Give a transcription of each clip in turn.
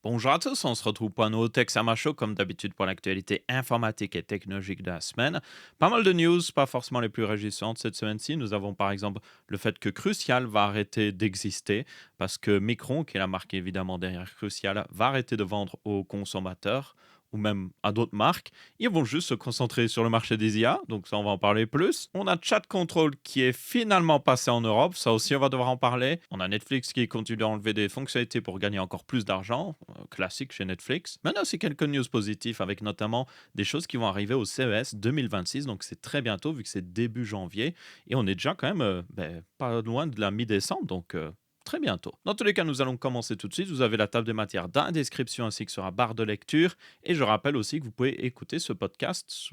Bonjour à tous, on se retrouve pour un nouveau Texama Show comme d'habitude pour l'actualité informatique et technologique de la semaine. Pas mal de news, pas forcément les plus réjouissantes cette semaine-ci. Nous avons par exemple le fait que Crucial va arrêter d'exister parce que Micron, qui est la marque évidemment derrière Crucial, va arrêter de vendre aux consommateurs ou même à d'autres marques. Ils vont juste se concentrer sur le marché des IA, donc ça on va en parler plus. On a Chat Control qui est finalement passé en Europe, ça aussi on va devoir en parler. On a Netflix qui continue d'enlever des fonctionnalités pour gagner encore plus d'argent, classique chez Netflix. Mais on a aussi quelques news positifs avec notamment des choses qui vont arriver au CES 2026, donc c'est très bientôt vu que c'est début janvier et on est déjà quand même pas loin de la mi-décembre, donc très bientôt. Dans tous les cas, nous allons commencer tout de suite. Vous avez la table des matières dans la description ainsi que sur la barre de lecture. Et je rappelle aussi que vous pouvez écouter ce podcast,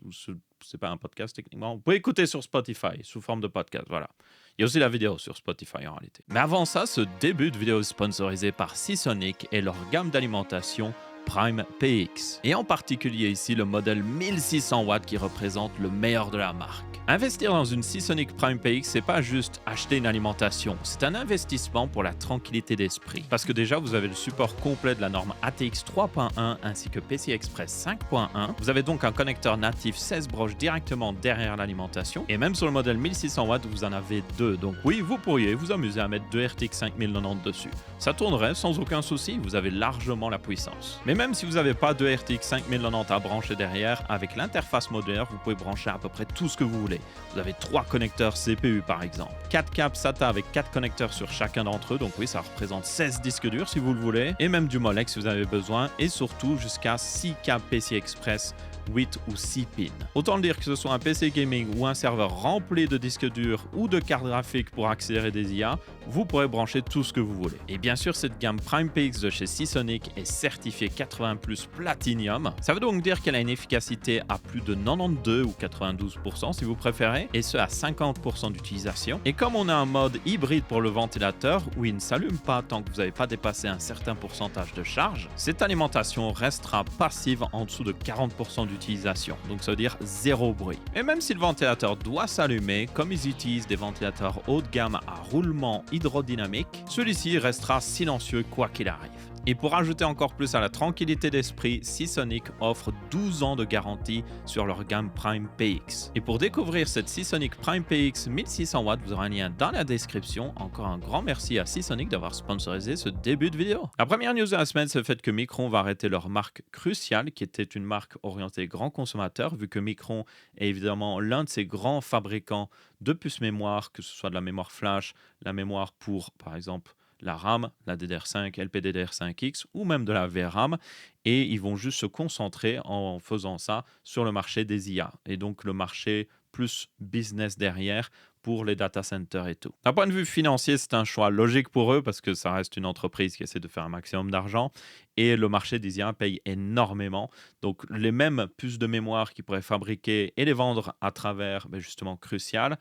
c'est pas un podcast techniquement, vous pouvez écouter sur Spotify sous forme de podcast, voilà. Il y a aussi la vidéo sur Spotify en réalité. Mais avant ça, ce début de vidéo est sponsorisé par Seasonic et leur gamme d'alimentation Prime PX. Et en particulier ici le modèle 1600 watts qui représente le meilleur de la marque. Investir dans une Seasonic Prime PX, c'est pas juste acheter une alimentation, c'est un investissement pour la tranquillité d'esprit. Parce que déjà, vous avez le support complet de la norme ATX 3.1 ainsi que PCI Express 5.1. Vous avez donc un connecteur natif 16 broches directement derrière l'alimentation. Et même sur le modèle 1600 watts, vous en avez deux. Donc oui, vous pourriez vous amuser à mettre deux RTX 5090 dessus. Ça tournerait sans aucun souci, vous avez largement la puissance. Mais même si vous n'avez pas de RTX 5090 à brancher derrière, avec l'interface modulaire, vous pouvez brancher à peu près tout ce que vous voulez. Vous avez 3 connecteurs CPU par exemple, 4 câbles SATA avec 4 connecteurs sur chacun d'entre eux, donc oui, ça représente 16 disques durs si vous le voulez, et même du Molex si vous avez besoin, et surtout jusqu'à 6 câbles PCI Express 8 ou 6 pins. Autant le dire que ce soit un PC gaming ou un serveur rempli de disques durs ou de cartes graphiques pour accélérer des IA, vous pourrez brancher tout ce que vous voulez. Et bien sûr, cette gamme Prime PX de chez Seasonic est certifiée 80 plus Platinum. Ça veut donc dire qu'elle a une efficacité à plus de 92 ou 92% si vous préférez, et ce à 50% d'utilisation. Et comme on a un mode hybride pour le ventilateur où il ne s'allume pas tant que vous n'avez pas dépassé un certain pourcentage de charge, cette alimentation restera passive en dessous de 40% d'utilisation, donc ça veut dire zéro bruit. Et même si le ventilateur doit s'allumer, comme ils utilisent des ventilateurs haut de gamme à roulement hydrodynamique, celui-ci restera silencieux quoi qu'il arrive. Et pour ajouter encore plus à la tranquillité d'esprit, Seasonic offre 12 ans de garantie sur leur gamme Prime PX. Et pour découvrir cette Seasonic Prime PX 1600 watts, vous aurez un lien dans la description. Encore un grand merci à Seasonic d'avoir sponsorisé ce début de vidéo. La première news de la semaine, c'est le fait que Micron va arrêter leur marque Crucial, qui était une marque orientée grand consommateur, vu que Micron est évidemment l'un de ces grands fabricants de puces mémoire, que ce soit de la mémoire flash, la mémoire pour, par exemple, la RAM, la DDR5, LPDDR5X ou même de la VRAM, et ils vont juste se concentrer en faisant ça sur le marché des IA et donc le marché plus business derrière pour les data centers et tout. D'un point de vue financier, c'est un choix logique pour eux parce que ça reste une entreprise qui essaie de faire un maximum d'argent et le marché des IA paye énormément. Donc les mêmes puces de mémoire qu'ils pourraient fabriquer et les vendre à travers justement Crucial,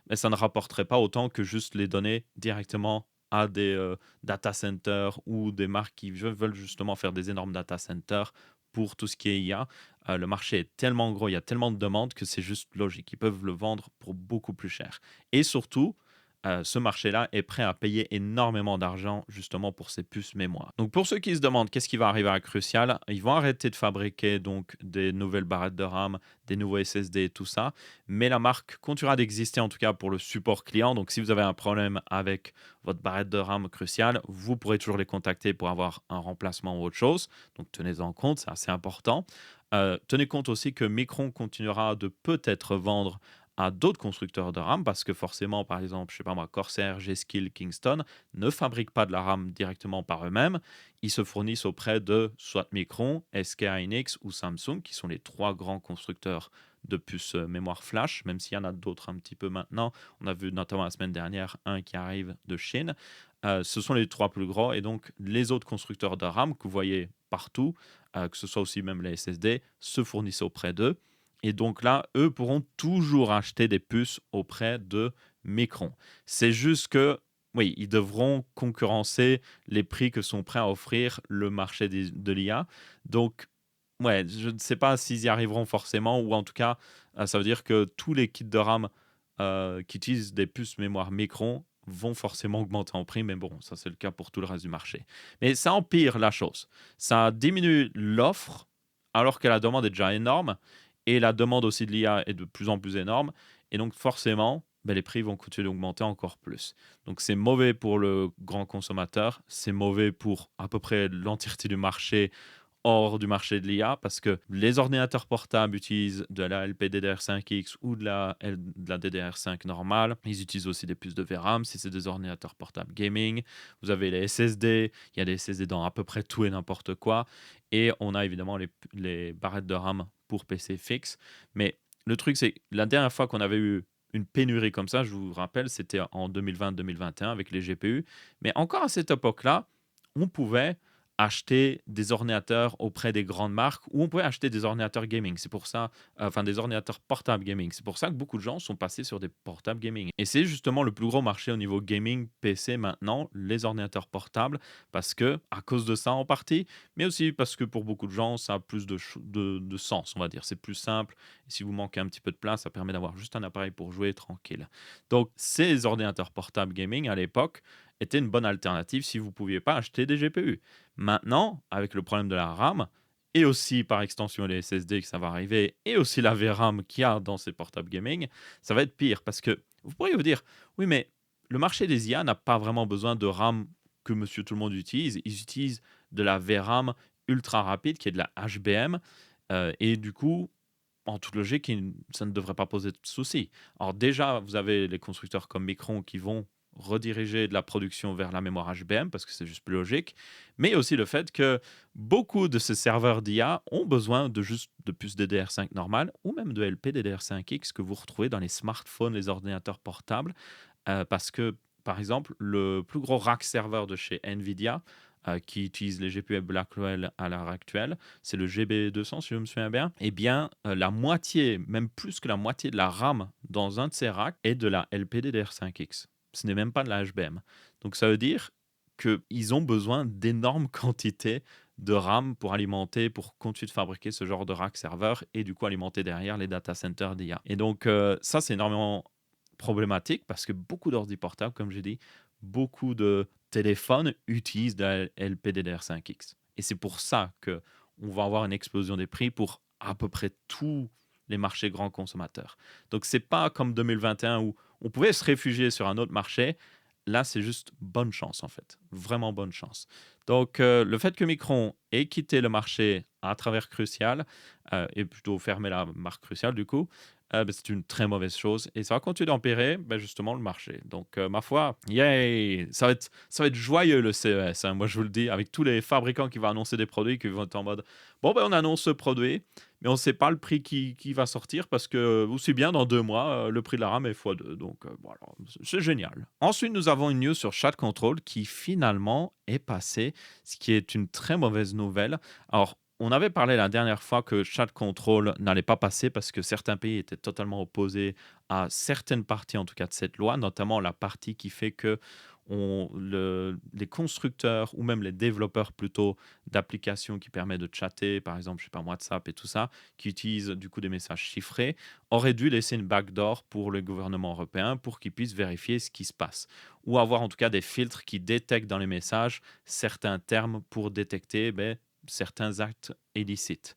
mais ça ne rapporterait pas autant que juste les donner directement à des data centers ou des marques qui veulent justement faire des énormes data centers pour tout ce qui est IA. Le marché est tellement gros, il y a tellement de demandes que c'est juste logique. Ils peuvent le vendre pour beaucoup plus cher. Et surtout, ce marché-là est prêt à payer énormément d'argent justement pour ces puces mémoire. Donc pour ceux qui se demandent qu'est-ce qui va arriver à Crucial, ils vont arrêter de fabriquer donc des nouvelles barrettes de RAM, des nouveaux SSD et tout ça, mais la marque continuera d'exister en tout cas pour le support client. Donc si vous avez un problème avec votre barrette de RAM Crucial, vous pourrez toujours les contacter pour avoir un remplacement ou autre chose. Donc tenez-en compte, c'est assez important. Tenez compte aussi que Micron continuera de peut-être vendre à d'autres constructeurs de RAM parce que forcément, par exemple, je sais pas moi, Corsair, G-Skill, Kingston ne fabriquent pas de la RAM directement par eux-mêmes. Ils se fournissent auprès de soit Micron, SK Hynix ou Samsung, qui sont les trois grands constructeurs de puces mémoire flash, même s'il y en a d'autres un petit peu maintenant. On a vu notamment la semaine dernière un qui arrive de Chine. Ce sont les trois plus gros et donc les autres constructeurs de RAM que vous voyez partout, que ce soit aussi même les SSD, se fournissent auprès d'eux. Et donc là, eux pourront toujours acheter des puces auprès de Micron. C'est juste que, oui, ils devront concurrencer les prix que sont prêts à offrir le marché de l'IA. Donc, ouais, je ne sais pas s'ils y arriveront forcément, ou en tout cas, ça veut dire que tous les kits de RAM qui utilisent des puces mémoire Micron vont forcément augmenter en prix, mais bon, ça c'est le cas pour tout le reste du marché. Mais ça empire la chose. Ça diminue l'offre alors que la demande est déjà énorme et la demande aussi de l'IA est de plus en plus énorme. Et donc forcément, ben, les prix vont continuer d'augmenter encore plus. Donc c'est mauvais pour le grand consommateur, c'est mauvais pour à peu près l'entièreté du marché hors du marché de l'IA parce que les ordinateurs portables utilisent de la LPDDR5X ou de la DDR5 normale. Ils utilisent aussi des puces de VRAM si c'est des ordinateurs portables gaming. Vous avez les SSD, il y a des SSD dans à peu près tout et n'importe quoi. Et on a évidemment les barrettes de RAM pour PC fixe. Mais le truc, c'est que la dernière fois qu'on avait eu une pénurie comme ça, je vous rappelle, c'était en 2020-2021 avec les GPU. Mais encore à cette époque-là, on pouvait acheter des ordinateurs auprès des grandes marques ou on pouvait acheter des ordinateurs gaming. C'est pour ça, enfin des ordinateurs portables gaming. C'est pour ça que beaucoup de gens sont passés sur des portables gaming. Et c'est justement le plus gros marché au niveau gaming PC maintenant, les ordinateurs portables, parce que à cause de ça en partie, mais aussi parce que pour beaucoup de gens, ça a plus de sens, on va dire. C'est plus simple. Et si vous manquez un petit peu de place, ça permet d'avoir juste un appareil pour jouer tranquille. Donc ces ordinateurs portables gaming à l'époque étaient une bonne alternative si vous ne pouviez pas acheter des GPU. Maintenant, avec le problème de la RAM, et aussi par extension les SSD que ça va arriver, et aussi la VRAM qu'il y a dans ces portables gaming, ça va être pire parce que vous pourriez vous dire, oui, mais le marché des IA n'a pas vraiment besoin de RAM que monsieur tout le monde utilise. Ils utilisent de la VRAM ultra rapide qui est de la HBM, et du coup, en toute logique, ça ne devrait pas poser de soucis. Alors déjà, vous avez les constructeurs comme Micron qui vont rediriger de la production vers la mémoire HBM parce que c'est juste plus logique, mais aussi le fait que beaucoup de ces serveurs d'IA ont besoin de juste de puces DDR5 normales ou même de LPDDR5X que vous retrouvez dans les smartphones, les ordinateurs portables, parce que, par exemple, le plus gros rack serveur de chez NVIDIA, qui utilise les GPU Blackwell à l'heure actuelle, c'est le GB200 si je me souviens bien, eh bien, la moitié, même plus que la moitié de la RAM dans un de ces racks est de la LPDDR5X. Ce n'est même pas de la HBM. Donc ça veut dire qu'ils ont besoin d'énormes quantités de RAM pour alimenter, pour continuer de fabriquer ce genre de rack serveur et du coup alimenter derrière les data centers d'IA. Et donc ça, c'est énormément problématique parce que beaucoup d'ordi portables, comme j'ai dit, beaucoup de téléphones utilisent de la LPDDR5X. Et c'est pour ça que on va avoir une explosion des prix pour à peu près tous les marchés grands consommateurs. Donc c'est pas comme 2021 où on pouvait se réfugier sur un autre marché. Là, c'est juste bonne chance en fait, vraiment bonne chance. Donc le fait que Micron ait quitté le marché à travers Crucial et plutôt fermé la marque Crucial du coup, bah, c'est une très mauvaise chose et ça va continuer d'empirer bah, justement le marché. Donc, ma foi, yay, ça va être joyeux le CES, hein, moi je vous le dis, avec tous les fabricants qui vont annoncer des produits qui vont être en mode bon, ben on annonce ce produit, mais on ne sait pas le prix qui va sortir parce que, aussi bien dans 2 mois, le prix de la RAM est x2. Donc, voilà, c'est génial. Ensuite, nous avons une news sur Chat Control qui finalement est passée, ce qui est une très mauvaise nouvelle. Alors, on avait parlé la dernière fois que Chat Control n'allait pas passer parce que certains pays étaient totalement opposés à certaines parties, en tout cas de cette loi, notamment la partie qui fait que les constructeurs ou même les développeurs plutôt d'applications qui permettent de chatter, par exemple, je sais pas, WhatsApp et tout ça, qui utilisent du coup des messages chiffrés, auraient dû laisser une backdoor pour le gouvernement européen pour qu'ils puissent vérifier ce qui se passe. Ou avoir en tout cas des filtres qui détectent dans les messages certains termes pour détecter certains actes illicites.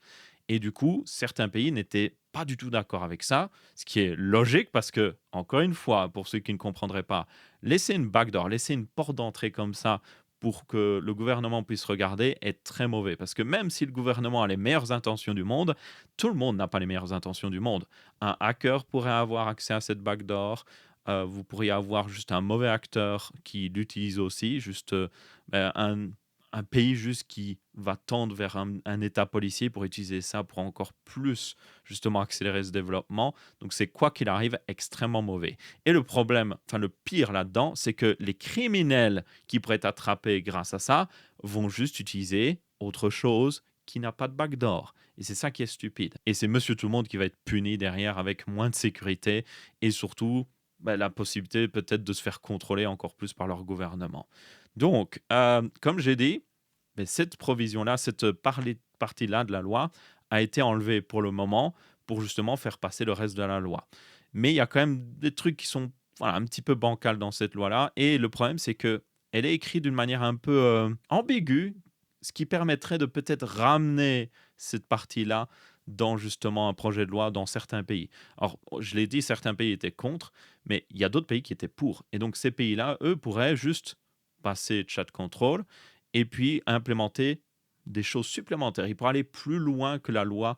Et du coup, certains pays n'étaient pas du tout d'accord avec ça, ce qui est logique parce que, encore une fois, pour ceux qui ne comprendraient pas, laisser une backdoor, laisser une porte d'entrée comme ça pour que le gouvernement puisse regarder est très mauvais. Parce que même si le gouvernement a les meilleures intentions du monde, tout le monde n'a pas les meilleures intentions du monde. Un hacker pourrait avoir accès à cette backdoor. Vous pourriez avoir juste un mauvais acteur qui l'utilise aussi, juste un pays juste qui va tendre vers un État policier pour utiliser ça pour encore plus justement accélérer ce développement. Donc c'est quoi qu'il arrive extrêmement mauvais. Et le problème, enfin le pire là-dedans, c'est que les criminels qui pourraient être attrapés grâce à ça vont juste utiliser autre chose qui n'a pas de backdoor. Et c'est ça qui est stupide. Et c'est monsieur tout le monde qui va être puni derrière avec moins de sécurité et surtout la possibilité peut-être de se faire contrôler encore plus par leur gouvernement. Donc, comme j'ai dit, mais cette provision-là, cette partie-là de la loi a été enlevée pour le moment pour justement faire passer le reste de la loi. Mais il y a quand même des trucs qui sont voilà, un petit peu bancale dans cette loi-là. Et le problème, c'est que elle est écrite d'une manière un peu ambiguë, ce qui permettrait de peut-être ramener cette partie-là dans justement un projet de loi dans certains pays. Alors, je l'ai dit, certains pays étaient contre, mais il y a d'autres pays qui étaient pour. Et donc, ces pays-là, eux, pourraient juste passer chat control et puis implémenter des choses supplémentaires. Ils pourraient aller plus loin que la loi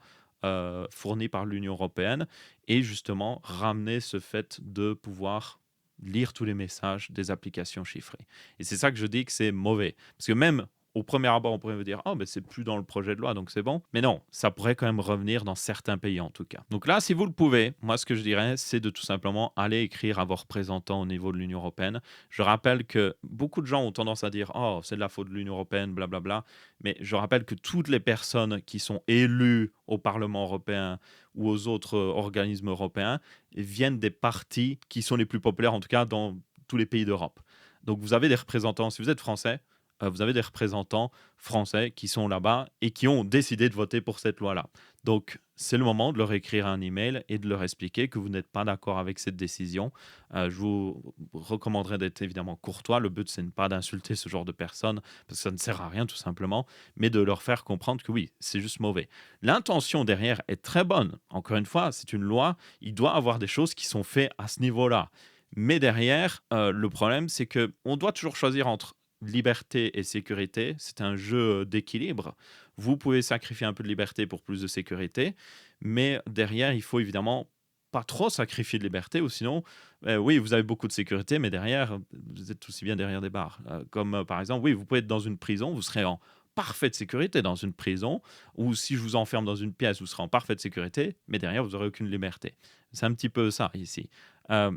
fournie par l'Union européenne et justement ramener ce fait de pouvoir lire tous les messages des applications chiffrées. Et c'est ça que je dis que c'est mauvais. Parce que même au premier abord, on pourrait me dire, oh, mais c'est plus dans le projet de loi, donc c'est bon. Mais non, ça pourrait quand même revenir dans certains pays en tout cas. Donc là, si vous le pouvez, moi, ce que je dirais, c'est de tout simplement aller écrire à vos représentants au niveau de l'Union européenne. Je rappelle que beaucoup de gens ont tendance à dire, oh, c'est de la faute de l'Union européenne, blablabla. Mais je rappelle que toutes les personnes qui sont élues au Parlement européen ou aux autres organismes européens viennent des partis qui sont les plus populaires, en tout cas dans tous les pays d'Europe. Donc vous avez des représentants, si vous êtes français, vous avez des représentants français qui sont là-bas et qui ont décidé de voter pour cette loi-là. Donc c'est le moment de leur écrire un email et de leur expliquer que vous n'êtes pas d'accord avec cette décision. Je vous recommanderais d'être évidemment courtois. Le but, c'est pas d'insulter ce genre de personnes parce que ça ne sert à rien tout simplement, mais de leur faire comprendre que oui, c'est juste mauvais. L'intention derrière est très bonne. Encore une fois, c'est une loi. Il doit y avoir des choses qui sont faites à ce niveau-là. Mais derrière, le problème, c'est que on doit toujours choisir entre liberté et sécurité. C'est un jeu d'équilibre. Vous pouvez sacrifier un peu de liberté pour plus de sécurité, mais derrière, il faut évidemment pas trop sacrifier de liberté, ou sinon, oui, vous avez beaucoup de sécurité, mais derrière, vous êtes aussi bien derrière des barres. Comme par exemple, oui, vous pouvez être dans une prison, vous serez en parfaite sécurité dans une prison, ou si je vous enferme dans une pièce, vous serez en parfaite sécurité, mais derrière, vous n'aurez aucune liberté. C'est un petit peu ça ici. Euh,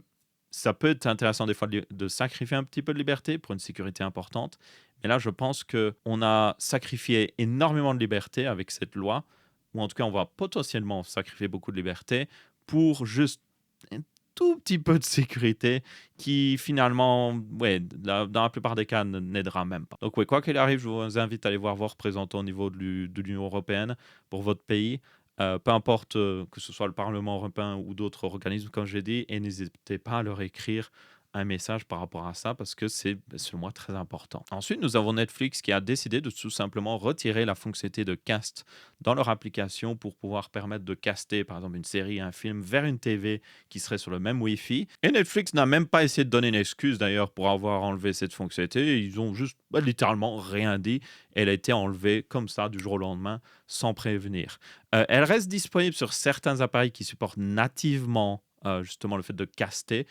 Ça peut être intéressant des fois de sacrifier un petit peu de liberté pour une sécurité importante. Mais là, je pense qu'on a sacrifié énormément de liberté avec cette loi, ou en tout cas, on va potentiellement sacrifier beaucoup de liberté pour juste un tout petit peu de sécurité qui finalement, ouais, dans la plupart des cas, n'aidera même pas. Donc, ouais, quoi qu'il arrive, je vous invite à aller voir vos représentants au niveau de l'Union européenne pour votre pays. Peu importe que ce soit le Parlement européen ou d'autres organismes, comme j'ai dit, et n'hésitez pas à leur écrire un message par rapport à ça parce que c'est, selon moi, très important. Ensuite, nous avons Netflix qui a décidé de tout simplement retirer la fonctionnalité de cast dans leur application pour pouvoir permettre de caster, par exemple, une série, un film vers une TV qui serait sur le même Wi-Fi. Et Netflix n'a même pas essayé de donner une excuse d'ailleurs pour avoir enlevé cette fonctionnalité. Ils ont juste littéralement rien dit. Elle a été enlevée comme ça du jour au lendemain sans prévenir. Elle reste disponible sur certains appareils qui supportent nativement justement le fait de caster,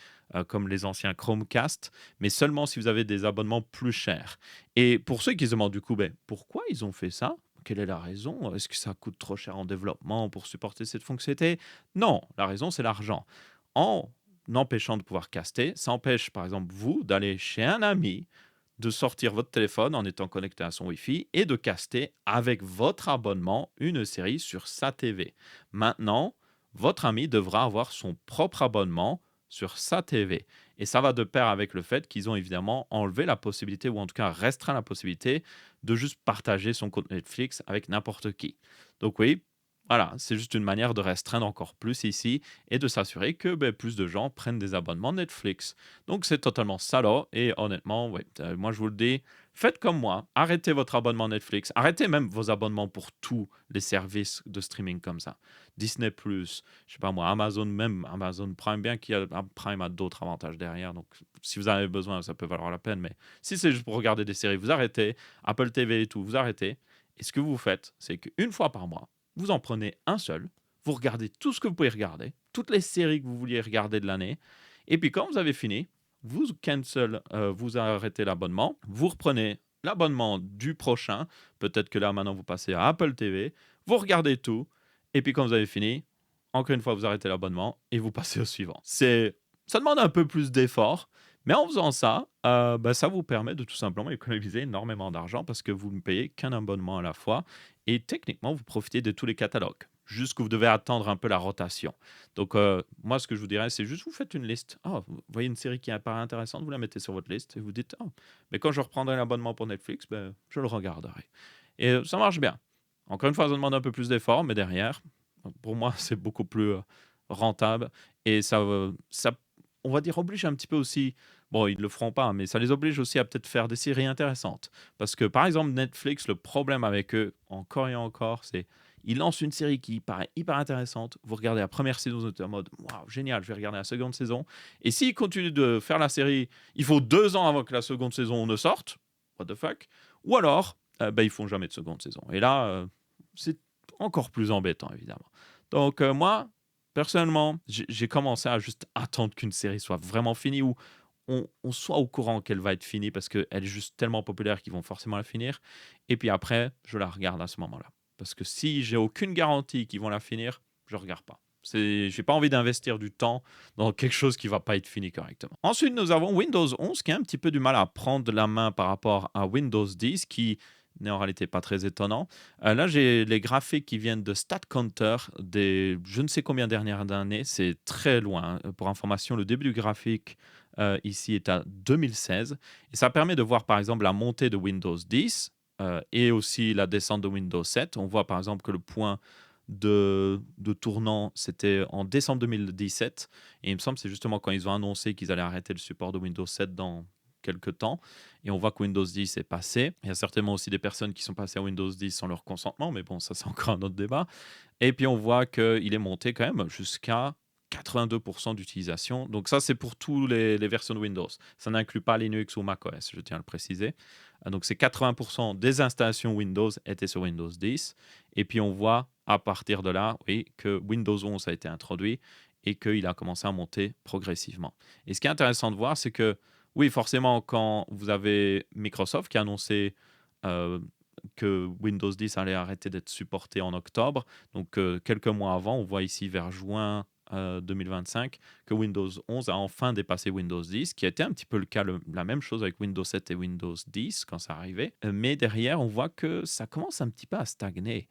comme les anciens Chromecast, mais seulement si vous avez des abonnements plus chers. Et pour ceux qui se demandent du coup, ben, pourquoi ils ont fait ça? Quelle est la raison? Est-ce que ça coûte trop cher en développement pour supporter cette fonctionnalité? Non, la raison c'est l'argent. En empêchant de pouvoir caster, ça empêche par exemple vous d'aller chez un ami, de sortir votre téléphone en étant connecté à son Wi-Fi et de caster avec votre abonnement une série sur sa TV. Maintenant, votre ami devra avoir son propre abonnement sur sa TV. Et ça va de pair avec le fait qu'ils ont évidemment enlevé la possibilité, ou en tout cas restreint la possibilité, de juste partager son compte Netflix avec n'importe qui. Donc oui, voilà, c'est juste une manière de restreindre encore plus ici et de s'assurer que plus de gens prennent des abonnements Netflix. Donc c'est totalement salaud et honnêtement, ouais, moi je vous le dis, faites comme moi, arrêtez votre abonnement Netflix, arrêtez même vos abonnements pour tous les services de streaming comme ça. Disney+, je sais pas moi, Amazon même, Amazon Prime, bien qu'il y a Prime a d'autres avantages derrière, donc si vous en avez besoin, ça peut valoir la peine, mais si c'est juste pour regarder des séries, vous arrêtez, Apple TV et tout, vous arrêtez, et ce que vous faites, c'est qu'une fois par mois, vous en prenez un seul, vous regardez tout ce que vous pouvez regarder, toutes les séries que vous vouliez regarder de l'année, et puis quand vous avez fini, vous cancel, vous arrêtez l'abonnement, vous reprenez l'abonnement du prochain, peut-être que là maintenant vous passez à Apple TV, vous regardez tout, et puis quand vous avez fini, encore une fois vous arrêtez l'abonnement et vous passez au suivant. Ça demande un peu plus d'effort, mais en faisant ça, ça vous permet de tout simplement économiser énormément d'argent parce que vous ne payez qu'un abonnement à la fois et techniquement, vous profitez de tous les catalogues. Juste que vous devez attendre un peu la rotation. Donc, moi, ce que je vous dirais, c'est juste vous faites une liste. Ah, vous voyez une série qui apparaît intéressante, vous la mettez sur votre liste et vous dites, ah, mais quand je reprendrai l'abonnement pour Netflix, je le regarderai. Et ça marche bien. Encore une fois, ça demande un peu plus d'effort, mais derrière, pour moi, c'est beaucoup plus rentable et ça on va dire, oblige un petit peu aussi, bon, ils ne le feront pas, mais ça les oblige aussi à peut-être faire des séries intéressantes. Parce que, par exemple, Netflix, le problème avec eux, encore et encore, c'est ils lancent une série qui paraît hyper intéressante. Vous regardez la première saison, vous êtes en mode waouh, génial, je vais regarder la seconde saison. Et s'ils continuent de faire la série, il faut 2 ans avant que la seconde saison ne sorte. What the fuck? Ou alors, ils font jamais de seconde saison. Et là, c'est encore plus embêtant, évidemment. Donc, moi, personnellement, j'ai commencé à juste attendre qu'une série soit vraiment finie ou on soit au courant qu'elle va être finie parce qu'elle est juste tellement populaire qu'ils vont forcément la finir. Et puis après, je la regarde à ce moment-là. Parce que si j'ai aucune garantie qu'ils vont la finir, je regarde pas. J'ai pas envie d'investir du temps dans quelque chose qui va pas être fini correctement. Ensuite, nous avons Windows 11 qui a un petit peu du mal à prendre la main par rapport à Windows 10 qui n'est en réalité pas très étonnant. Là, j'ai les graphiques qui viennent de StatCounter des je ne sais combien dernières années. C'est très loin, hein. Pour information, le début du graphique ici est à 2016. Et ça permet de voir par exemple la montée de Windows 10 et aussi la descente de Windows 7. On voit par exemple que le point de tournant, c'était en décembre 2017. Et il me semble que c'est justement quand ils ont annoncé qu'ils allaient arrêter le support de Windows 7 dans quelques temps. Et on voit que Windows 10 est passé. Il y a certainement aussi des personnes qui sont passées à Windows 10 sans leur consentement, mais bon, ça c'est encore un autre débat. Et puis on voit qu'il est monté quand même jusqu'à 82% d'utilisation. Donc ça, c'est pour toutes les versions de Windows. Ça n'inclut pas Linux ou macOS, je tiens à le préciser. Donc c'est 80% des installations Windows étaient sur Windows 10. Et puis on voit à partir de là, oui, que Windows 11 a été introduit et qu'il a commencé à monter progressivement. Et ce qui est intéressant de voir, c'est que, oui, forcément, quand vous avez Microsoft qui a annoncé euh, que Windows 10 allait arrêter d'être supporté en octobre, donc quelques mois avant, on voit ici vers juin 2025 que Windows 11 a enfin dépassé Windows 10, qui a été un petit peu le cas, la même chose avec Windows 7 et Windows 10 quand ça arrivait. Mais derrière, on voit que ça commence un petit peu à stagner.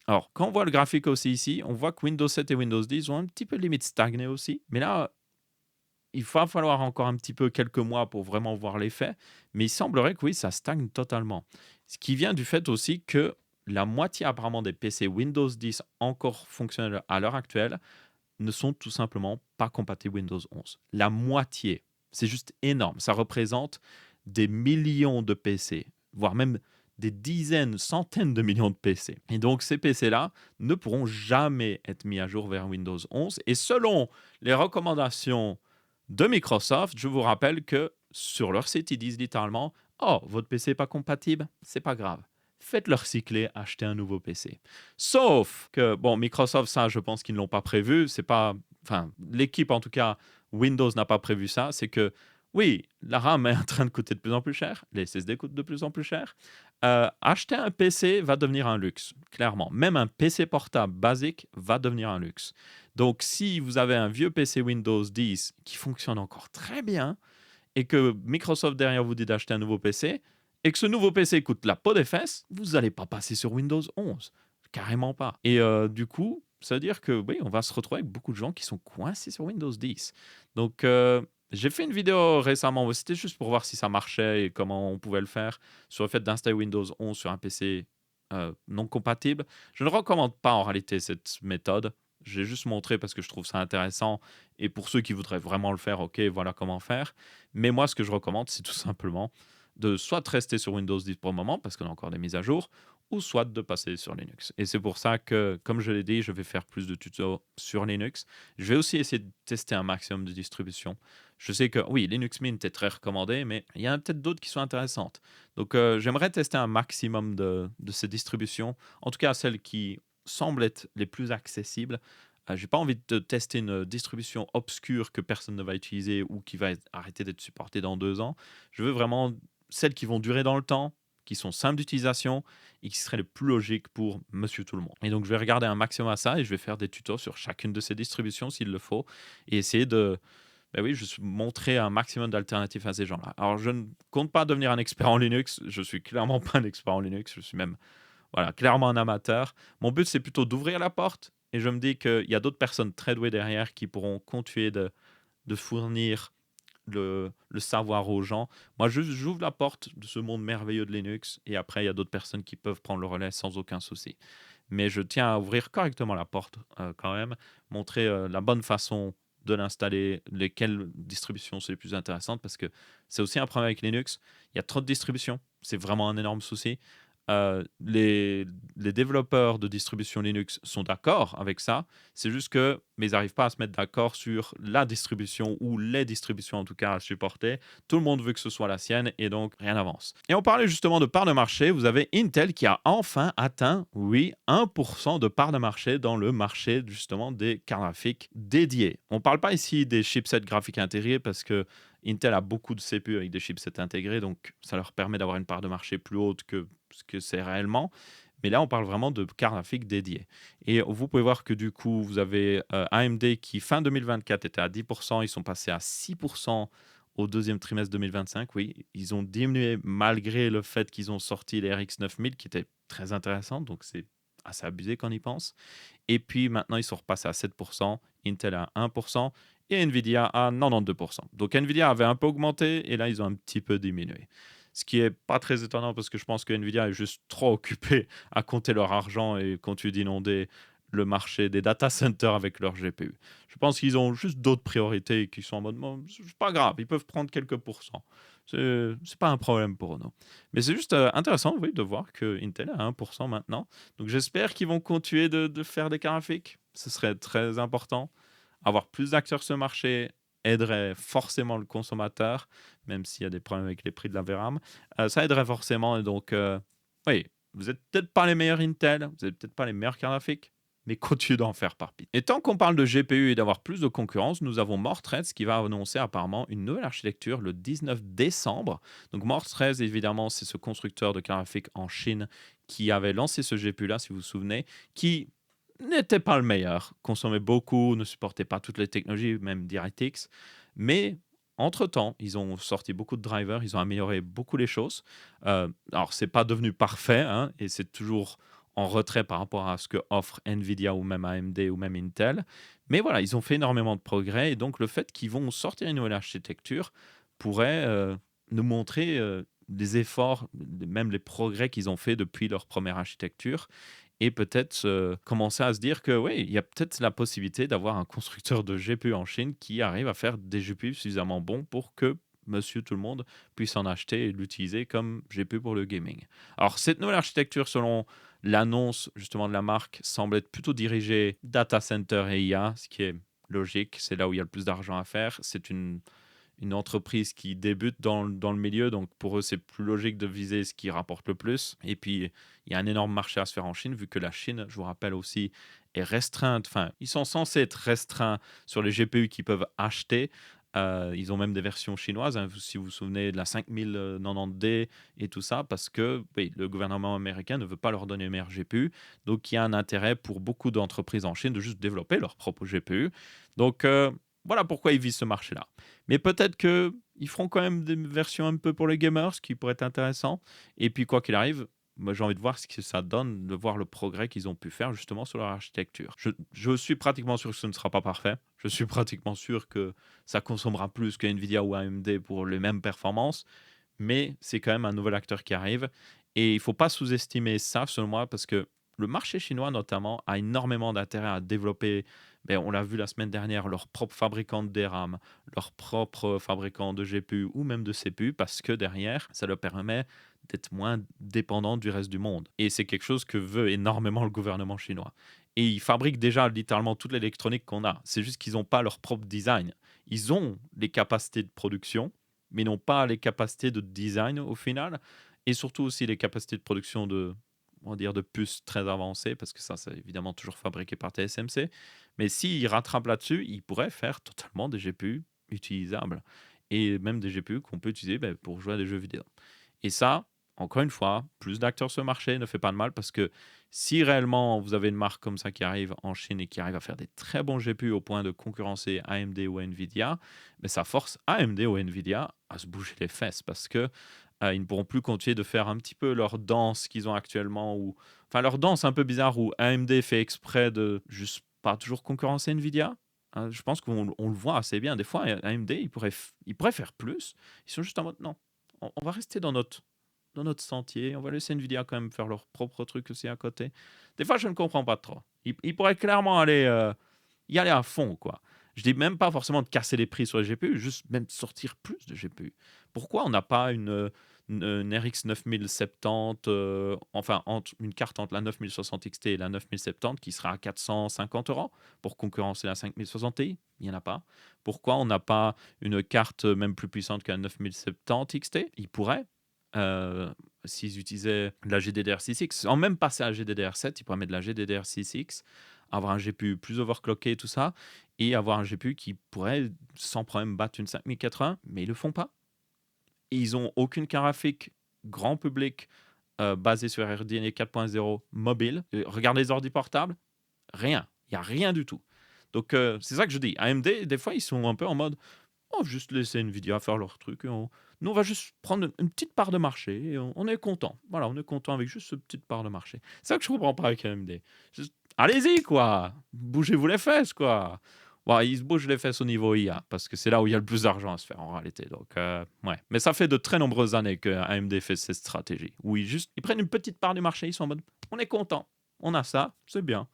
Alors, quand on voit le graphique aussi ici, on voit que Windows 7 et Windows 10 ont un petit peu limite stagné aussi. Mais là, il va falloir encore un petit peu quelques mois pour vraiment voir l'effet. Mais il semblerait que oui, ça stagne totalement. Ce qui vient du fait aussi que la moitié apparemment des PC Windows 10 encore fonctionnels à l'heure actuelle ne sont tout simplement pas compatibles Windows 11. La moitié. C'est juste énorme. Ça représente des millions de PC, voire même des dizaines, centaines de millions de PC. Et donc ces PC-là ne pourront jamais être mis à jour vers Windows 11. Et selon les recommandations de Microsoft, je vous rappelle que sur leur site, ils disent littéralement: oh, votre PC n'est pas compatible, c'est pas grave. Faites-le recycler, achetez un nouveau PC. Sauf que, bon, Microsoft, ça, je pense qu'ils ne l'ont pas prévu. C'est pas. Enfin, l'équipe, en tout cas, Windows n'a pas prévu ça. C'est que, oui, la RAM est en train de coûter de plus en plus cher. Les SSD coûtent de plus en plus cher. Acheter un PC va devenir un luxe, clairement. Même un PC portable basique va devenir un luxe. Donc, si vous avez un vieux PC Windows 10 qui fonctionne encore très bien et que Microsoft derrière vous dit d'acheter un nouveau PC et que ce nouveau PC coûte la peau des fesses, vous n'allez pas passer sur Windows 11. Carrément pas. Et du coup, ça veut dire que oui, on va se retrouver avec beaucoup de gens qui sont coincés sur Windows 10. Donc, j'ai fait une vidéo récemment, c'était juste pour voir si ça marchait et comment on pouvait le faire, sur le fait d'installer Windows 11 sur un PC non compatible. Je ne recommande pas en réalité cette méthode. J'ai juste montré parce que je trouve ça intéressant. Et pour ceux qui voudraient vraiment le faire, ok, voilà comment faire. Mais moi, ce que je recommande, c'est tout simplement de soit rester sur Windows 10 pour le moment, parce qu'on a encore des mises à jour, ou soit de passer sur Linux. Et c'est pour ça que, comme je l'ai dit, je vais faire plus de tutos sur Linux. Je vais aussi essayer de tester un maximum de distributions. Je sais que, oui, Linux Mint est très recommandé, mais il y en a peut-être d'autres qui sont intéressantes. Donc, j'aimerais tester un maximum de ces distributions, en tout cas celles qui semblent être les plus accessibles. J'ai pas envie de tester une distribution obscure que personne ne va utiliser ou qui va arrêter d'être supportée dans 2 ans. Je veux vraiment celles qui vont durer dans le temps, qui sont simples d'utilisation et qui seraient les plus logiques pour monsieur tout le monde. Et donc, je vais regarder un maximum à ça et je vais faire des tutos sur chacune de ces distributions s'il le faut et essayer de, ben oui, juste montrer un maximum d'alternatives à ces gens-là. Alors, je ne compte pas devenir un expert en Linux. Je suis clairement pas un expert en Linux. Je suis même, voilà, clairement un amateur. Mon but, c'est plutôt d'ouvrir la porte et je me dis qu'il y a d'autres personnes très douées derrière qui pourront continuer de fournir le savoir aux gens. Moi, j'ouvre la porte de ce monde merveilleux de Linux et après, il y a d'autres personnes qui peuvent prendre le relais sans aucun souci. Mais je tiens à ouvrir correctement la porte quand même, montrer la bonne façon de l'installer, lesquelles distributions c'est les plus intéressantes, parce que c'est aussi un problème avec Linux. Il y a trop de distributions, c'est vraiment un énorme souci. Les développeurs de distribution Linux sont d'accord avec ça, c'est juste que, mais ils n'arrivent pas à se mettre d'accord sur la distribution ou les distributions en tout cas à supporter. Tout le monde veut que ce soit la sienne et donc rien n'avance. Et on parlait justement de part de marché. Vous avez Intel qui a enfin atteint, oui, 1% de part de marché dans le marché justement des cartes graphiques dédiées. On ne parle pas ici des chipsets graphiques intégrés parce que Intel a beaucoup de CPU avec des chipsets intégrés, donc ça leur permet d'avoir une part de marché plus haute que ce que c'est réellement. Mais là, on parle vraiment de cartes graphiques dédiées. Et vous pouvez voir que du coup, vous avez AMD qui, fin 2024, était à 10%. Ils sont passés à 6% au deuxième trimestre 2025. Oui, ils ont diminué malgré le fait qu'ils ont sorti les RX 9000 qui étaient très intéressantes. Donc, c'est assez abusé quand on y pense. Et puis maintenant, ils sont repassés à 7%, Intel à 1% et Nvidia à 92%. Donc Nvidia avait un peu augmenté et là, ils ont un petit peu diminué. Ce qui est pas très étonnant parce que je pense que Nvidia est juste trop occupé à compter leur argent et continue d'inonder le marché des data centers avec leur GPU. Je pense qu'ils ont juste d'autres priorités qui sont en mode, bon, c'est pas grave, ils peuvent prendre quelques pourcents. C'est pas un problème pour nous. Mais c'est juste intéressant, oui, de voir que Intel est à 1% maintenant. Donc j'espère qu'ils vont continuer de faire des cartes graphiques. Ce serait très important. Avoir plus d'acteurs sur ce marché aiderait forcément le consommateur, même s'il y a des problèmes avec les prix de la VRAM. Ça aiderait forcément. Et donc, oui, vous n'êtes peut-être pas les meilleurs Intel, vous n'êtes peut-être pas les meilleurs cartes graphiques, mais continuez d'en faire par pitié. Et tant qu'on parle de GPU et d'avoir plus de concurrence, nous avons Mortreads qui va annoncer apparemment une nouvelle architecture le 19 décembre. Donc Mortreads, évidemment, c'est ce constructeur de cartes graphiques en Chine qui avait lancé ce GPU-là, si vous vous souvenez, qui n'était pas le meilleur, consommait beaucoup, ne supportait pas toutes les technologies, même DirectX. Mais entre-temps, ils ont sorti beaucoup de drivers, ils ont amélioré beaucoup les choses. Alors, c'est pas devenu parfait, hein, et c'est toujours en retrait par rapport à ce que offre Nvidia ou même AMD ou même Intel. Mais voilà, ils ont fait énormément de progrès, et donc le fait qu'ils vont sortir une nouvelle architecture pourrait nous montrer les efforts, même les progrès qu'ils ont fait depuis leur première architecture et peut-être commencer à se dire que oui, il y a peut-être la possibilité d'avoir un constructeur de GPU en Chine qui arrive à faire des GPU suffisamment bons pour que monsieur tout le monde puisse en acheter et l'utiliser comme GPU pour le gaming. Alors cette nouvelle architecture, selon l'annonce justement de la marque, semble être plutôt dirigée data center et IA, ce qui est logique, c'est là où il y a le plus d'argent à faire. C'est une entreprise qui débute dans le milieu, donc pour eux, c'est plus logique de viser ce qui rapporte le plus. Et puis, il y a un énorme marché à se faire en Chine, vu que la Chine, je vous rappelle aussi, est restreinte. Enfin, ils sont censés être restreints sur les GPU qu'ils peuvent acheter. Ils ont même des versions chinoises, hein, si vous vous souvenez de la 5090D et tout ça, parce que oui, le gouvernement américain ne veut pas leur donner les meilleurs GPU. Donc, il y a un intérêt pour beaucoup d'entreprises en Chine de juste développer leur propre GPU. Donc, voilà pourquoi ils visent ce marché-là. Mais peut-être qu'ils feront quand même des versions un peu pour les gamers, ce qui pourrait être intéressant. Et puis, quoi qu'il arrive, moi, j'ai envie de voir ce que ça donne, de voir le progrès qu'ils ont pu faire justement sur leur architecture. Je suis pratiquement sûr que ce ne sera pas parfait. Je suis pratiquement sûr que ça consommera plus que Nvidia ou AMD pour les mêmes performances. Mais c'est quand même un nouvel acteur qui arrive. Et il ne faut pas sous-estimer ça, selon moi, parce que le marché chinois, notamment, a énormément d'intérêt à développer, ben, on l'a vu la semaine dernière, leur propre fabricant de DRAM, leur propre fabricant de GPU ou même de CPU, parce que derrière, ça leur permet d'être moins dépendant du reste du monde. Et c'est quelque chose que veut énormément le gouvernement chinois. Et ils fabriquent déjà littéralement toute l'électronique qu'on a. C'est juste qu'ils n'ont pas leur propre design. Ils ont les capacités de production, mais n'ont pas les capacités de design au final. Et surtout aussi les capacités de production de, on va dire, de puces très avancées, parce que ça, c'est évidemment toujours fabriqué par TSMC. Mais s'ils rattrapent là-dessus, ils pourraient faire totalement des GPU utilisables. Et même des GPU qu'on peut utiliser ben, pour jouer à des jeux vidéo. Et ça, encore une fois, plus d'acteurs sur le marché ne fait pas de mal parce que si réellement vous avez une marque comme ça qui arrive en Chine et qui arrive à faire des très bons GPU au point de concurrencer AMD ou Nvidia, mais ça force AMD ou Nvidia à se bouger les fesses parce que ils ne pourront plus continuer de faire un petit peu leur danse qu'ils ont actuellement ou enfin leur danse un peu bizarre où AMD fait exprès de juste pas toujours concurrencer Nvidia. Hein, je pense qu'on le voit assez bien. Des fois, AMD, ils pourraient faire plus. Ils sont juste en mode non, on va rester dans notre sentier. On va laisser Nvidia quand même faire leur propre truc aussi à côté. Des fois, je ne comprends pas trop. Ils pourraient clairement y aller à fond, quoi. Je dis même pas forcément de casser les prix sur les GPU, juste même sortir plus de GPU. Pourquoi on n'a pas une RX 9070, enfin une carte entre la 9060 XT et la 9070 qui sera à 450 € pour concurrencer la 5060 Ti? Il n'y en a pas. Pourquoi on n'a pas une carte même plus puissante que la 9070 XT? Ils pourraient. euh, S'ils utilisaient de la GDDR6X, sans même passer à la GDDR7, ils pourraient mettre de la GDDR6X, avoir un GPU plus overclocké et tout ça, et avoir un GPU qui pourrait sans problème battre une 5080, mais ils le font pas. Et ils ont aucune carte graphique grand public basée sur RDNA 4.0 mobile. Regardez les ordi portables, rien. Il n'y a rien du tout. Donc c'est ça que je dis. AMD, des fois, ils sont un peu en mode, on va juste laisser Nvidia faire leur truc. Nous, on va juste prendre une petite part de marché et on est content. Voilà, on est content avec juste cette petite part de marché. C'est ça que je comprends pas avec AMD. Allez-y, quoi. Bougez-vous les fesses, quoi. Bon, ils se bougent les fesses au niveau IA, parce que c'est là où il y a le plus d'argent à se faire en réalité. Donc, ouais. Mais ça fait de très nombreuses années que AMD fait cette stratégie, où ils prennent une petite part du marché, ils sont en mode, on est content, on a ça, c'est bien.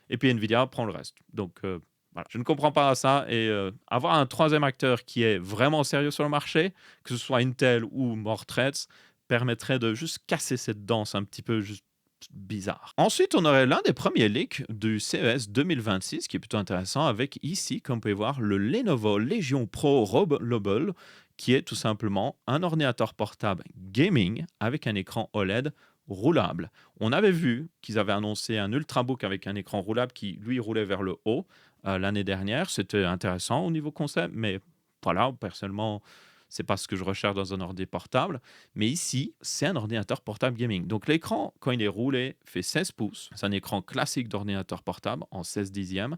Et puis Nvidia prend le reste. Donc, voilà. Je ne comprends pas ça. Et avoir un troisième acteur qui est vraiment sérieux sur le marché, que ce soit Intel ou Mortrex, permettrait de juste casser cette danse un petit peu juste bizarre. Ensuite, on aurait l'un des premiers leaks du CES 2026 qui est plutôt intéressant avec ici, comme vous pouvez voir, le Lenovo Legion Pro Rollable qui est tout simplement un ordinateur portable gaming avec un écran OLED roulable. On avait vu qu'ils avaient annoncé un Ultrabook avec un écran roulable qui, lui, roulait vers le haut l'année dernière. C'était intéressant au niveau concept, mais voilà, personnellement, c'est pas ce que je recherche dans un ordi portable. Mais ici, c'est un ordinateur portable gaming. Donc l'écran, quand il est roulé, fait 16 pouces. C'est un écran classique d'ordinateur portable en 16 dixièmes.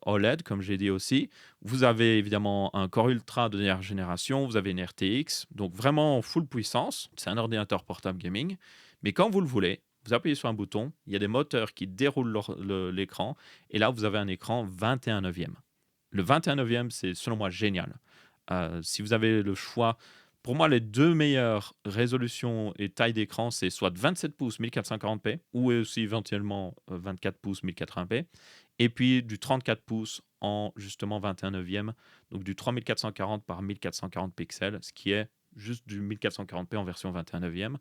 OLED, comme j'ai dit aussi. Vous avez évidemment un Core Ultra de dernière génération, vous avez une RTX, donc vraiment full puissance. C'est un ordinateur portable gaming. Mais quand vous le voulez, vous appuyez sur un bouton, il y a des moteurs qui déroulent l'écran, et là, vous avez un écran 21 neuvième. Le 21 neuvième, c'est selon moi génial. Si vous avez le choix, pour moi, les deux meilleures résolutions et tailles d'écran, c'est soit 27 pouces 1440p ou aussi éventuellement 24 pouces 1080p, et puis du 34 pouces en justement 21 neuvième, donc du 3440 par 1440 pixels, ce qui est juste du 1440p en version 21 neuvième.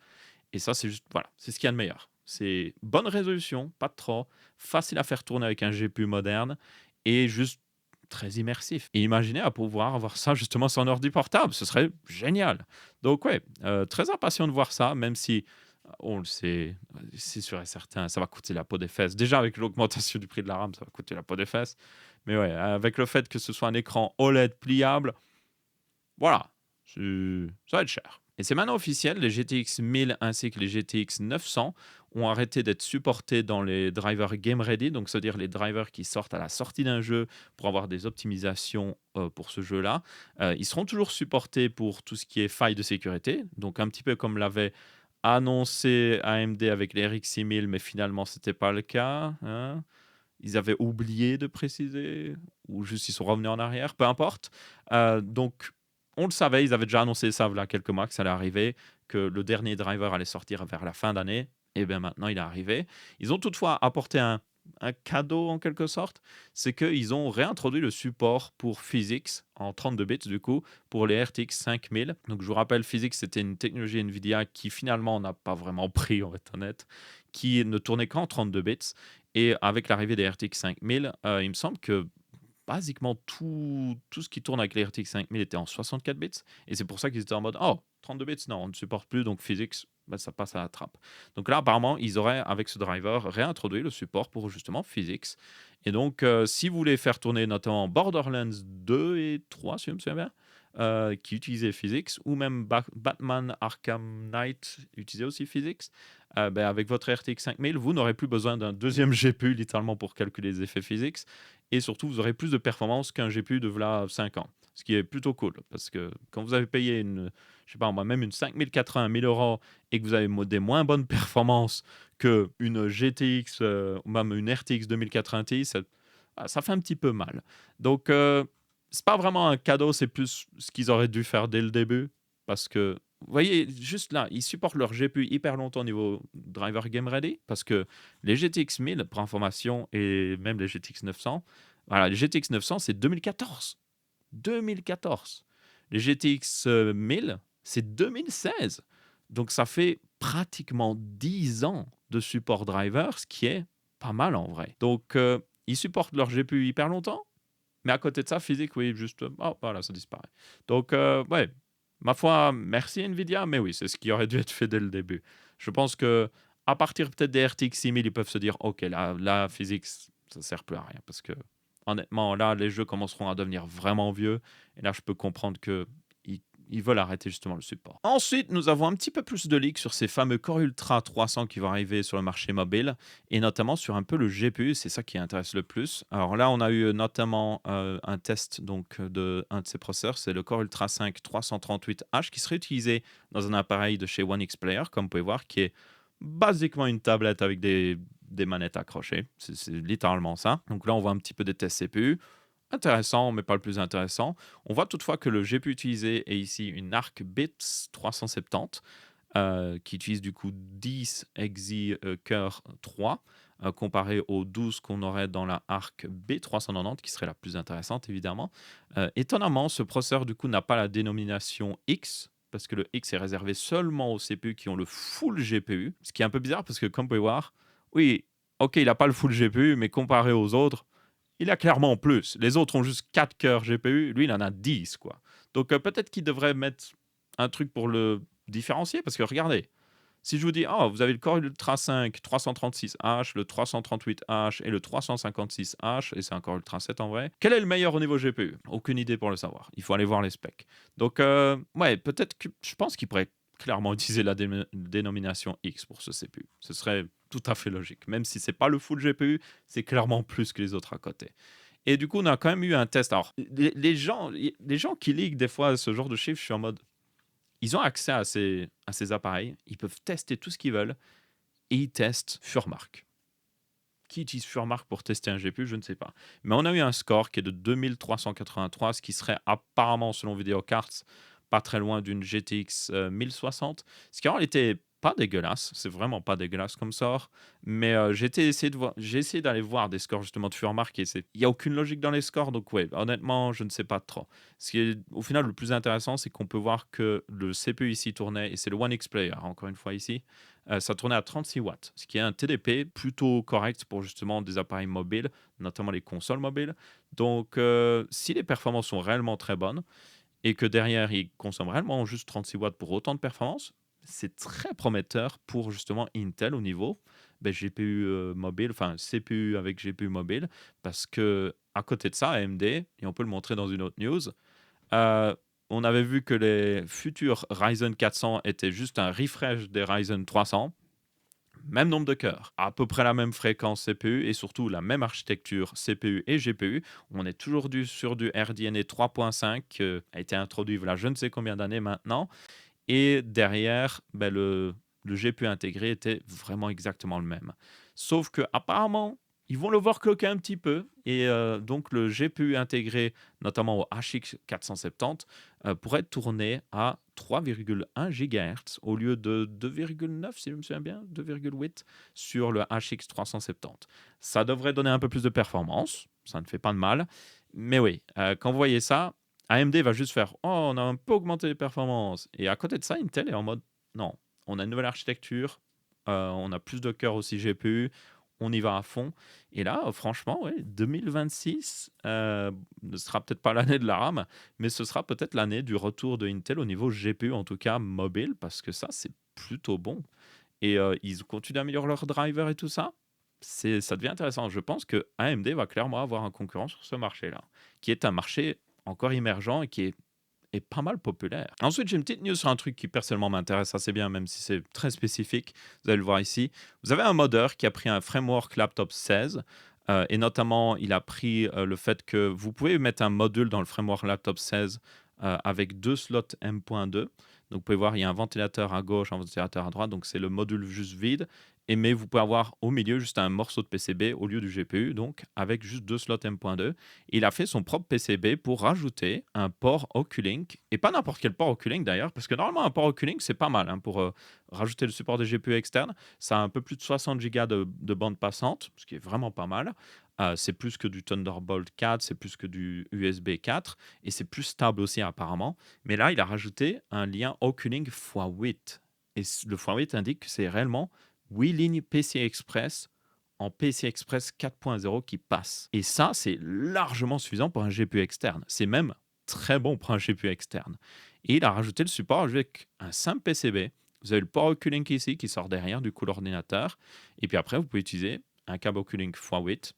Et ça, c'est juste, voilà, c'est ce qu'il y a de meilleur. C'est bonne résolution, pas de trop, facile à faire tourner avec un GPU moderne et juste très immersif. Et imaginez à pouvoir avoir ça justement sur un ordi portable, ce serait génial. Donc ouais, très impatient de voir ça, même si on le sait, c'est sûr et certain, ça va coûter la peau des fesses. Déjà avec l'augmentation du prix de la RAM, ça va coûter la peau des fesses. Mais ouais, avec le fait que ce soit un écran OLED pliable, voilà, ça va être cher. Et c'est maintenant officiel, les GTX 1000 ainsi que les GTX 900 ont arrêté d'être supportés dans les drivers Game Ready, donc c'est-à-dire les drivers qui sortent à la sortie d'un jeu pour avoir des optimisations pour ce jeu-là. Ils seront toujours supportés pour tout ce qui est failles de sécurité, donc un petit peu comme l'avait annoncé AMD avec les RX 6000, mais finalement c'était pas le cas, hein. Ils avaient oublié de préciser, ou juste ils sont revenus en arrière, peu importe. Donc, on le savait, ils avaient déjà annoncé ça il y a quelques mois que ça allait arriver, que le dernier driver allait sortir vers la fin d'année. Et bien maintenant, il est arrivé. Ils ont toutefois apporté un cadeau en quelque sorte, c'est qu'ils ont réintroduit le support pour Physics en 32 bits du coup pour les RTX 5000. Donc je vous rappelle, Physics c'était une technologie Nvidia qui finalement n'a pas vraiment pris, on va être honnête, qui ne tournait qu'en 32 bits. Et avec l'arrivée des RTX 5000, il me semble que basiquement tout ce qui tourne avec les RTX 5000 était en 64 bits. Et c'est pour ça qu'ils étaient en mode, oh, 32 bits, non, on ne supporte plus, donc Physics, bah, ça passe à la trappe. Donc là, apparemment, ils auraient, avec ce driver, réintroduit le support pour justement Physics. Et donc, si vous voulez faire tourner notamment Borderlands 2 et 3, si je me souviens bien, qui utilisaient Physics, ou même Batman Arkham Knight utilisait aussi Physics, ben, avec votre RTX 5000, vous n'aurez plus besoin d'un deuxième GPU littéralement pour calculer les effets Physics. Et surtout, vous aurez plus de performance qu'un GPU de voilà 5 ans. Ce qui est plutôt cool, parce que quand vous avez payé je sais pas moi, même une 5080, 1000 € et que vous avez des moins bonnes performances qu'une GTX ou même une RTX 2080 Ti, ça fait un petit peu mal. Donc, c'est pas vraiment un cadeau, c'est plus ce qu'ils auraient dû faire dès le début. Parce que, vous voyez, juste là, ils supportent leur GPU hyper longtemps au niveau driver Game Ready. Parce que les GTX 1000, pour information, et même les GTX 900, Voilà, les GTX 900, c'est 2014. 2014. Les GTX 1000, c'est 2016. Donc ça fait pratiquement 10 ans de support driver, ce qui est pas mal en vrai. Donc ils supportent leur GPU hyper longtemps, mais à côté de ça, physique, oui, juste, oh, voilà, ça disparaît. Donc ouais, ma foi, merci Nvidia, mais oui, c'est ce qui aurait dû être fait dès le début. Je pense que à partir peut-être des RTX 6000, ils peuvent se dire, ok, là, la physique, ça sert plus à rien, parce que honnêtement, là, les jeux commenceront à devenir vraiment vieux. Et là, je peux comprendre que ils veulent arrêter justement le support. Ensuite, nous avons un petit peu plus de leaks sur ces fameux Core Ultra 300 qui vont arriver sur le marché mobile et notamment sur un peu le GPU. C'est ça qui intéresse le plus. Alors là, on a eu notamment un test donc de un de ces processeurs, c'est le Core Ultra 5 338H qui serait utilisé dans un appareil de chez One X Player, comme vous pouvez voir, qui est basiquement une tablette avec des manettes accrochées. C'est littéralement ça. Donc là, on voit un petit peu des tests CPU. Intéressant, mais pas le plus intéressant. On voit toutefois que le GPU utilisé est ici une Arc Bits 370 qui utilise du coup 10 Exi-Core 3 comparé aux 12 qu'on aurait dans la Arc B390 qui serait la plus intéressante évidemment. Étonnamment, ce processeur du coup n'a pas la dénomination X parce que le X est réservé seulement aux CPU qui ont le full GPU, ce qui est un peu bizarre parce que comme vous pouvez voir, oui, ok, il n'a pas le full GPU, mais comparé aux autres, il a clairement plus. Les autres ont juste 4 cœurs GPU, lui il en a 10 quoi. Donc peut-être qu'il devrait mettre un truc pour le différencier parce que regardez, si je vous dis oh, vous avez le Core Ultra 5 336H, le 338H et le 356H et c'est un Core Ultra 7 en vrai. Quel est le meilleur au niveau GPU? Aucune idée pour le savoir. Il faut aller voir les specs. Donc ouais, peut-être que je pense qu'il pourrait clairement utiliser la dénomination X pour ce CPU. Ce serait tout à fait logique. Même si c'est pas le full GPU, c'est clairement plus que les autres à côté. Et du coup, on a quand même eu un test. Alors, les gens qui liguent des fois ce genre de chiffres, je suis en mode, ils ont accès à ces appareils, ils peuvent tester tout ce qu'ils veulent, et ils testent Furmark. Qui utilise Furmark pour tester un GPU, je ne sais pas. Mais on a eu un score qui est de 2383, ce qui serait apparemment, selon Videocards, pas très loin d'une GTX 1060. Ce qui en réalité pas dégueulasse, c'est vraiment pas dégueulasse comme sort. Mais j'ai essayé d'aller voir des scores justement de Furmark et il n'y a aucune logique dans les scores. Donc ouais, honnêtement, je ne sais pas trop. Ce qui est au final le plus intéressant, c'est qu'on peut voir que le CPU ici tournait, et c'est le One X Player, encore une fois ici, ça tournait à 36 watts, ce qui est un TDP plutôt correct pour justement des appareils mobiles, notamment les consoles mobiles. Donc, si les performances sont réellement très bonnes et que derrière, ils consomment réellement juste 36 watts pour autant de performance, c'est très prometteur pour justement Intel au niveau GPU mobile, enfin CPU avec GPU mobile, parce que à côté de ça, AMD, et on peut le montrer dans une autre news, euh, on avait vu que les futurs Ryzen 400 étaient juste un refresh des Ryzen 300. Même nombre de cœurs, à peu près la même fréquence CPU et surtout la même architecture CPU et GPU. On est toujours sur du RDNA 3.5 qui a été introduit voilà je ne sais combien d'années maintenant. Et derrière, le GPU intégré était vraiment exactement le même. Sauf que apparemment, ils vont l'overclocker un petit peu. Et donc, le GPU intégré, notamment au HX 470, pourrait tourner à 3,1 GHz au lieu de 2,9, si je me souviens bien, 2,8 sur le HX 370. Ça devrait donner un peu plus de performance. Ça ne fait pas de mal. Mais oui, quand vous voyez ça, AMD va juste faire oh, on a un peu augmenté les performances. Et à côté de ça, Intel est en mode non, on a une nouvelle architecture, on a plus de cœurs aussi GPU, on y va à fond. Et là, franchement, ouais, 2026 ne sera peut-être pas l'année de la RAM, mais ce sera peut-être l'année du retour de Intel au niveau GPU, en tout cas mobile, parce que ça, c'est plutôt bon. Et ils continuent d'améliorer leur driver et tout ça. Ça devient intéressant. Je pense que AMD va clairement avoir un concurrent sur ce marché-là, qui est un marché encore émergent et qui est pas mal populaire. Ensuite, j'ai une petite news sur un truc qui personnellement m'intéresse assez bien, même si c'est très spécifique. Vous allez le voir ici. Vous avez un modeur qui a pris un framework laptop 16. Et notamment, il a pris le fait que vous pouvez mettre un module dans le framework laptop 16 avec deux slots M.2. Donc, vous pouvez voir, il y a un ventilateur à gauche, un ventilateur à droite. Donc, c'est le module juste vide. Mais vous pouvez avoir au milieu juste un morceau de PCB au lieu du GPU, donc avec juste deux slots M.2. Il a fait son propre PCB pour rajouter un port Oculink, et pas n'importe quel port Oculink d'ailleurs, parce que normalement un port Oculink c'est pas mal hein, pour rajouter le support des GPU externes. Ça a un peu plus de 60 Go de bande passante, ce qui est vraiment pas mal. C'est plus que du Thunderbolt 4, c'est plus que du USB 4 et c'est plus stable aussi apparemment. Mais là, il a rajouté un lien O-Cunning x8 et le x8 indique que c'est réellement 8 lignes PCI Express en PCI Express 4.0 qui passent. Et ça, c'est largement suffisant pour un GPU externe. C'est même très bon pour un GPU externe. Et il a rajouté le support avec un simple PCB. Vous avez le port O-Cunning ici qui sort derrière du coup l'ordinateur. Et puis après, vous pouvez utiliser un câble O-Cunning x8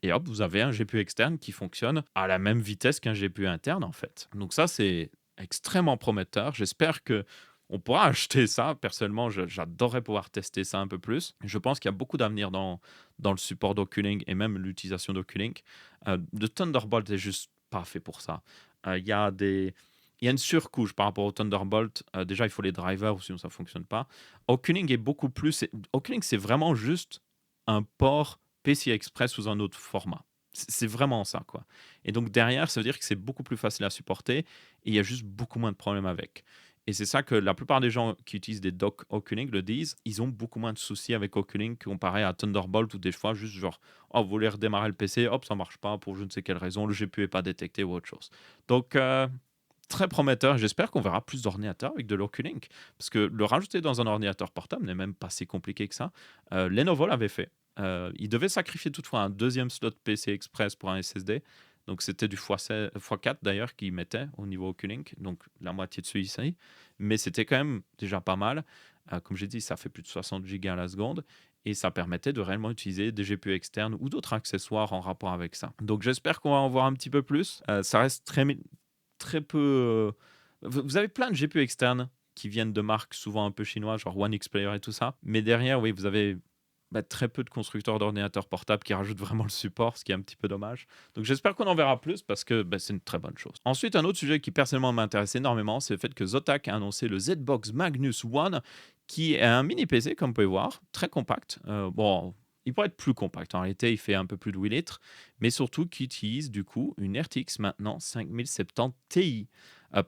et hop, vous avez un GPU externe qui fonctionne à la même vitesse qu'un GPU interne en fait. Donc ça, c'est extrêmement prometteur. J'espère que on pourra acheter ça. Personnellement, j'adorerais pouvoir tester ça un peu plus. Je pense qu'il y a beaucoup d'avenir dans le support d'O-Cunning et même l'utilisation d'O-Cunning. Le Thunderbolt est juste pas fait pour ça. Il y a il y a une surcouche par rapport au Thunderbolt. Déjà, il faut les drivers, ou sinon ça ne fonctionne pas. O'Cunning est beaucoup plus. O'Cunning, c'est vraiment juste un port PCI Express sous un autre format. C'est vraiment ça, quoi. Et donc derrière, ça veut dire que c'est beaucoup plus facile à supporter et il y a juste beaucoup moins de problèmes avec. Et c'est ça que la plupart des gens qui utilisent des docks O'Cunning le disent, ils ont beaucoup moins de soucis avec O'Cunning comparé à Thunderbolt ou des fois juste genre, oh, vous voulez redémarrer le PC, hop, ça marche pas pour je ne sais quelle raison, le GPU est pas détecté ou autre chose. Donc, très prometteur. J'espère qu'on verra plus d'ordinateurs avec de l'O-Cunning. Parce que le rajouter dans un ordinateur portable n'est même pas si compliqué que ça. Lenovo l'avait fait. Il devait sacrifier toutefois un deuxième slot PC Express pour un SSD. Donc c'était du x4 d'ailleurs qu'il mettait au niveau O-Cunning. Donc la moitié de celui-ci. Mais c'était quand même déjà pas mal. Comme j'ai dit, ça fait plus de 60 Go à la seconde. Et ça permettait de réellement utiliser des GPU externes ou d'autres accessoires en rapport avec ça. Donc j'espère qu'on va en voir un petit peu plus. Ça reste très peu. Vous avez plein de GPU externes qui viennent de marques souvent un peu chinoises, genre One X Player et tout ça. Mais derrière, oui, vous avez très peu de constructeurs d'ordinateurs portables qui rajoutent vraiment le support, ce qui est un petit peu dommage. Donc j'espère qu'on en verra plus parce que c'est une très bonne chose. Ensuite, un autre sujet qui personnellement m'intéresse énormément, c'est le fait que Zotac a annoncé le ZBox Magnus One, qui est un mini PC, comme vous pouvez voir, très compact. Bon, il pourrait être plus compact. En réalité, il fait un peu plus de 8 litres, mais surtout qui utilise du coup une RTX maintenant 5070 Ti.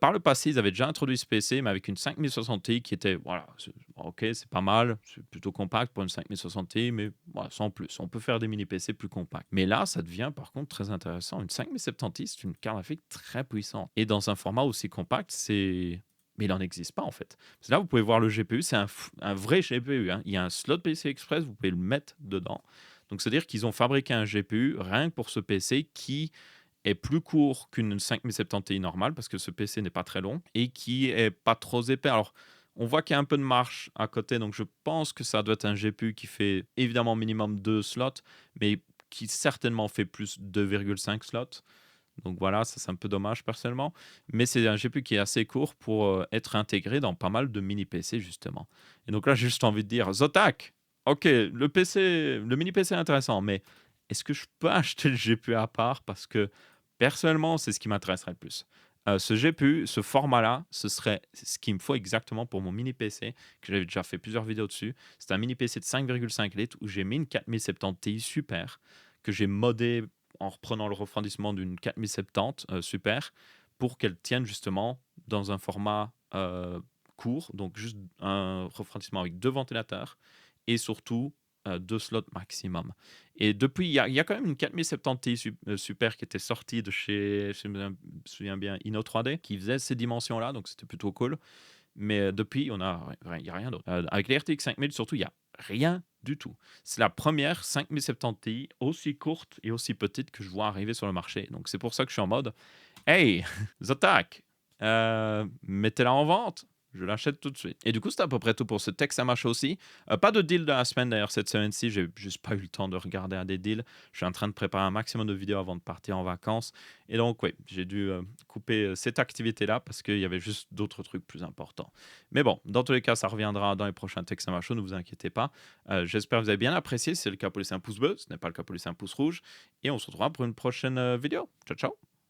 Par le passé, ils avaient déjà introduit ce PC, mais avec une 5060 Ti qui était, voilà, ok, c'est pas mal, c'est plutôt compact pour une 5060 Ti, mais voilà, sans plus. On peut faire des mini PC plus compacts. Mais là, ça devient par contre très intéressant. Une 5070 Ti, c'est une carte graphique très puissante. Et dans un format aussi compact, c'est. Mais il n'en existe pas en fait. Parce que là, vous pouvez voir le GPU, c'est un vrai GPU, hein. Il y a un slot PC Express, vous pouvez le mettre dedans. Donc, c'est-à-dire qu'ils ont fabriqué un GPU rien que pour ce PC qui est plus court qu'une 5070 Ti normale parce que ce PC n'est pas très long et qui est pas trop épais. Alors, on voit qu'il y a un peu de marche à côté, donc je pense que ça doit être un GPU qui fait évidemment minimum 2 slots, mais qui certainement fait plus 2,5 slots. Donc voilà, ça c'est un peu dommage personnellement. Mais c'est un GPU qui est assez court pour être intégré dans pas mal de mini PC justement. Et donc là, j'ai juste envie de dire, Zotac, ok, le mini PC est intéressant, mais est-ce que je peux acheter le GPU à part? Parce que personnellement, c'est ce qui m'intéresserait le plus. Ce GPU, ce format-là, ce serait ce qu'il me faut exactement pour mon mini PC, que j'avais déjà fait plusieurs vidéos dessus. C'est un mini PC de 5,5 litres où j'ai mis une 4070 Ti super, que j'ai modé en reprenant le refroidissement d'une 4070 super, pour qu'elle tienne justement dans un format court, donc juste un refroidissement avec deux ventilateurs et surtout deux slots maximum. Et depuis, il y a quand même une 4070 Ti super qui était sortie de chez, si je me souviens bien, Inno 3D, qui faisait ces dimensions-là, donc c'était plutôt cool. Mais depuis, il n'y a rien d'autre. Avec les RTX 5000, surtout, il n'y a rien du tout. C'est la première 5070 Ti aussi courte et aussi petite que je vois arriver sur le marché. Donc c'est pour ça que je suis en mode, hey, Zotac, mettez-la en vente. Je l'achète tout de suite. Et du coup, c'est à peu près tout pour ce texte. Ça marche aussi. Pas de deal de la semaine d'ailleurs cette semaine-ci. J'ai juste pas eu le temps de regarder un des deals. Je suis en train de préparer un maximum de vidéos avant de partir en vacances. Et donc, oui, j'ai dû couper cette activité-là parce qu'il y avait juste d'autres trucs plus importants. Mais bon, dans tous les cas, ça reviendra dans les prochains textes. Ça marche. Ne vous inquiétez pas. J'espère que vous avez bien apprécié. Si c'est le cas, pour laisser un pouce bleu. Ce n'est pas le cas, pour laisser un pouce rouge. Et on se retrouvera pour une prochaine vidéo. Ciao, ciao.